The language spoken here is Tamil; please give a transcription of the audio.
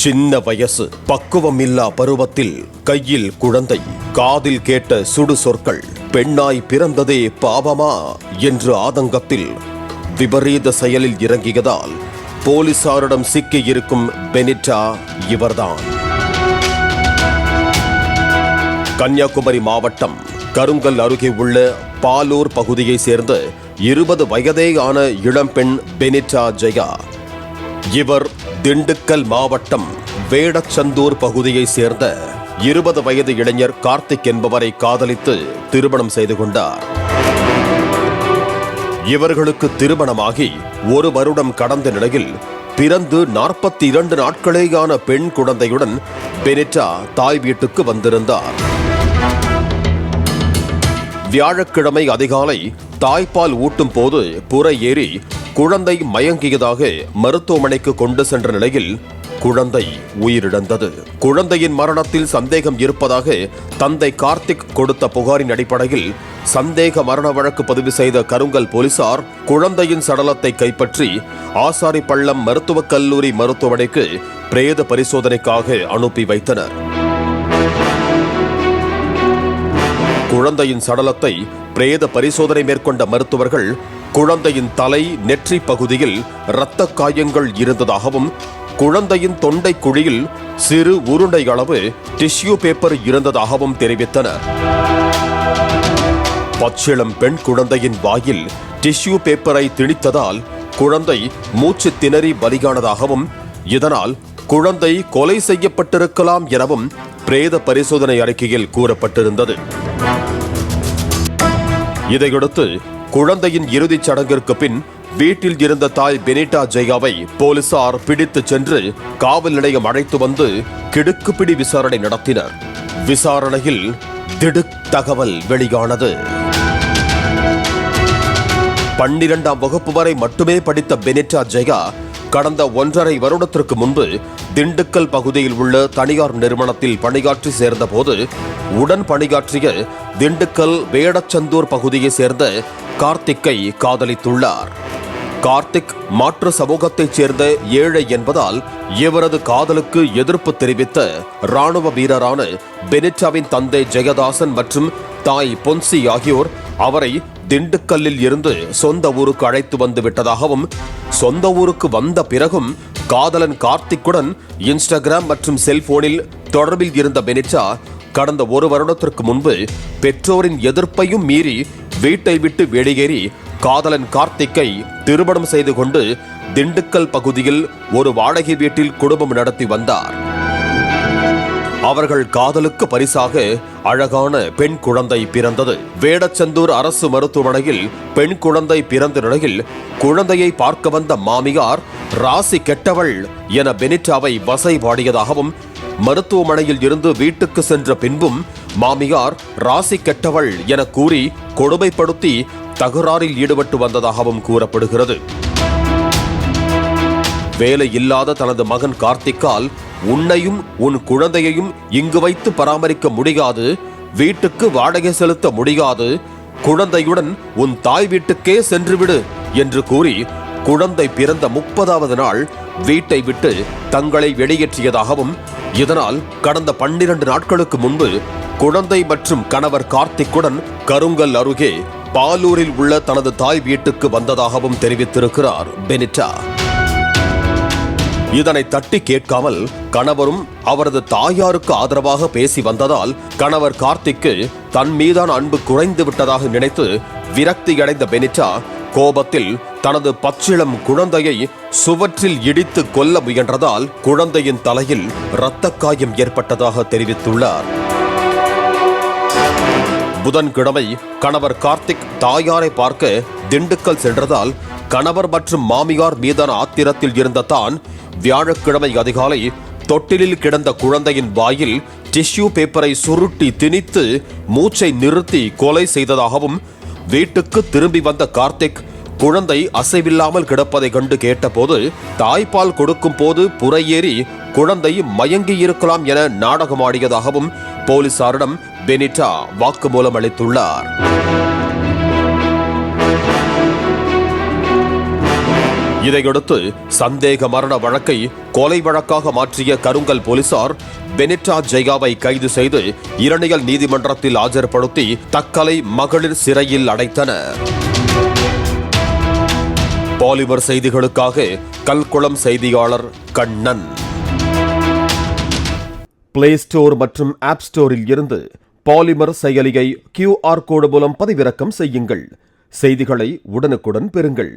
சின்ன வயசு, பக்குவமில்லா பருவத்தில் கையில் குழந்தை, காதில் கேட்ட சுடு சொற்கள், பெண்ணாய் பிறந்ததே பாவமா என்று ஆதங்கத்தில் விபரீத செயலில் இறங்கியதால் போலீசாரிடம் சிக்கியிருக்கும் பெனிட்டா இவர்தான். கன்னியாகுமரி மாவட்டம் கருங்கல் அருகே உள்ள பாலூர் பகுதியை சேர்ந்த 20 வயதேயான இளம்பெண் பெனிட்டா ஜெயா. இவர் திண்டுக்கல் மாவட்டம் வேடச்சந்தூர் பகுதியை சேர்ந்த 20 வயது இளைஞர் கார்த்திக் என்பவரை காதலித்து திருமணம் செய்து கொண்டார். இவர்களுக்கு திருமணமாகி 1 வருடம் கடந்த நிலையில் பிறந்து 42 நாட்களேயான பெண் குழந்தையுடன் பெனிட்டா தாய் வீட்டுக்கு வந்திருந்தார். வியாழக்கிழமை அதிகாலை தாய்ப்பால் ஊட்டும் போது புற ஏறி குழந்தை மயங்கியதாக மருத்துவமனைக்கு கொண்டு சென்ற நிலையில் குழந்தை உயிரிழந்தது. குழந்தையின் மரணத்தில் சந்தேகம் இருப்பதாக தந்தை கார்த்திக் கொடுத்த புகாரின் அடிப்படையில் சந்தேக மரண வழக்கு பதிவு செய்த கருங்கல் போலீசார் குழந்தையின் சடலத்தை கைப்பற்றி ஆசாரிப்பள்ளம் மருத்துவக் கல்லூரி மருத்துவமனைக்கு பிரேத பரிசோதனைக்காக அனுப்பி வைத்தனர். குழந்தையின் சடலத்தை பிரேத பரிசோதனை மேற்கொண்ட மருத்துவர்கள் குழந்தையின் தலை, நெற்றி பகுதியில் இரத்த காயங்கள் இருந்ததாகவும் குழந்தையின் தொண்டை குழியில் சிறு உருண்டை அளவு டிஷ்யூ பேப்பர் இருந்ததாகவும் தெரிவித்தனர். பச்சிளம் பெண் குழந்தையின் வாயில் டிஷ்யூ பேப்பரை திணித்ததால் குழந்தை மூச்சு திணறி பலியானதாகவும் இதனால் குழந்தை கொலை செய்யப்பட்டிருக்கலாம் எனவும் பிரேத பரிசோதனை அறிக்கையில் கூறப்பட்டிருந்தது. இதையடுத்து குழந்தையின் இறுதிச் சடங்கிற்கு பின் வீட்டில் இருந்த தாய் பெனிட்டா ஜெயாவை போலீசார் பிடித்துச் சென்று காவல் நிலையம் அழைத்து வந்து கிடுக்குப்பிடி விசாரணை நடத்தினர். விசாரணையில் திடுக் தகவல் வெளியானது. 12ஆம் வகுப்பு வரை மட்டுமே படித்த பெனிட்டா ஜெயா கடந்த 1.5 வருடத்திற்கு முன்பு திண்டுக்கல் பகுதியில் உள்ள தனியார் நிறுவனத்தில் பணியாற்றி சேர்ந்தபோது உடன் பணியாற்றிய திண்டுக்கல் வேடச்சந்தூர் பகுதியை சேர்ந்த கார்த்திக்கை காதலித்துள்ளார். கார்த்திக் மாற்று சமூகத்தைச் சேர்ந்த ஏழை என்பதால் இவரது காதலுக்கு எதிர்ப்பு தெரிவித்த ராணுவ வீரரான பெனிட்டாவின் தந்தை ஜெயதாசன் மற்றும் தாய் பொன்சி ஆகியோர் அவரை திண்டுக்கல்லில் இருந்து சொந்த ஊருக்கு அழைத்து வந்து விட்டதாகவும் சொந்த ஊருக்கு வந்த பிறகும் காதலன் கார்த்திக்குடன் இன்ஸ்டாகிராம் மற்றும் செல்போனில் தொடர்பில் இருந்த பெனிட்டா கடந்த 1 வருடத்திற்கு முன்பு பெற்றோரின் எதிர்ப்பையும் மீறி வீட்டை விட்டு வெளியேறி காதலன் கார்த்திக்கை திருமணம் செய்து கொண்டு திண்டுக்கல் பகுதியில் ஒரு வாடகை வீட்டில் குடும்பம் நடத்தி வந்தார். அவர்கள் காதலுக்கு பரிசாக அழகான பெண் குழந்தை பிறந்தது. வேடச்சந்தூர் அரசு மருத்துவமனையில் பெண் குழந்தை பிறந்த நிலையில் குழந்தையை பார்க்க வந்த மாமியார் ராசி கெட்டவள் என பெனிட்டாவை வசை பாடியதாகவும் மருத்துவமனையில் இருந்து வீட்டுக்கு சென்ற பின்பும் மாமியார் ராசி கெட்டவள் என கூறி கொடுமைப்படுத்தி தகராறில் ஈடுபட்டு வந்ததாகவும் கூறப்படுகிறது. வேலை இல்லாத தனது மகன் கார்த்திக்கால் உன்னையும் உன் குழந்தையையும் இங்கு வைத்து பராமரிக்க முடியாது, வீட்டுக்கு வாடகை செலுத்த முடியாது, குழந்தையுடன் உன் தாய் வீட்டுக்கே சென்றுவிடு என்று கூறி குழந்தை பிறந்த 30வது நாள் வீட்டை விட்டு தங்களை வெளியேற்றியதாகவும் இதனால் கடந்த 12 நாட்களுக்கு முன்பு குழந்தை மற்றும் கணவர் கார்த்திக்குடன் கருங்கல் அருகே பாலூரில் உள்ள தனது தாய் வீட்டுக்கு வந்ததாகவும் தெரிவித்திருக்கிறார் பெனிட்டா. இதனை தட்டி கேட்காமல் கணவரும் அவரது தாயாருக்கு ஆதரவாக பேசி வந்ததால் கணவர் கார்த்திக்கு தன் மீதான அன்பு குறைந்து விட்டதாக நினைத்து விரக்தியடைந்த பெனிட்டா கோபத்தில் தனது பச்சிளம் குழந்தையை சுவற்றில் இடித்து கொல்ல முயன்றதால் குழந்தையின் தலையில் இரத்த காயம் ஏற்பட்டதாக தெரிவித்துள்ளார். புதன்கிழமை கணவர் கார்த்திக் தாயாரை பார்க்க திண்டுக்கல் சென்றதால் கணவர் மற்றும் மாமியார் மீதான ஆத்திரத்தில் இருந்த தான் வியாழக்கிழமை அதிகாலை தொட்டிலில் கிடந்த குழந்தையின் வாயில் டிஷ்யூ பேப்பரை சுருட்டி திணித்து மூச்சை நிறுத்தி கொலை செய்ததாகவும் வீட்டுக்கு திரும்பி வந்த கார்த்திக் குழந்தை அசைவில்லாமல் கிடப்பதை கண்டு கேட்டபோது தாய்ப்பால் கொடுக்கும் போது புறையேறி குழந்தை மயங்கி இருக்கலாம் என நாடகமாடியதாகவும் போலீசாரிடம் பெனிட்டா வாக்குமூலம் அளித்துள்ளார். இதையடுத்து சந்தேக மரண வழக்கை கொலை வழக்காக மாற்றிய கருங்கல் போலீசார் பெனிட்டா ஜெயாவை கைது செய்து இரணியல் நீதிமன்றத்தில் ஆஜர்படுத்தி தக்கலை மகளிர் சிறையில் அடைத்தனர். பாலிமர் செய்திகளுக்காக கல்குளம் செய்தியாளர் கண்ணன். பிளே ஸ்டோர் மற்றும் ஆப் ஸ்டோரில் இருந்து பாலிமர் செயலியை QR கோடு மூலம் பதிவிறக்கம் செய்யுங்கள். செய்திகளை உடனுக்குடன் பெறுங்கள்.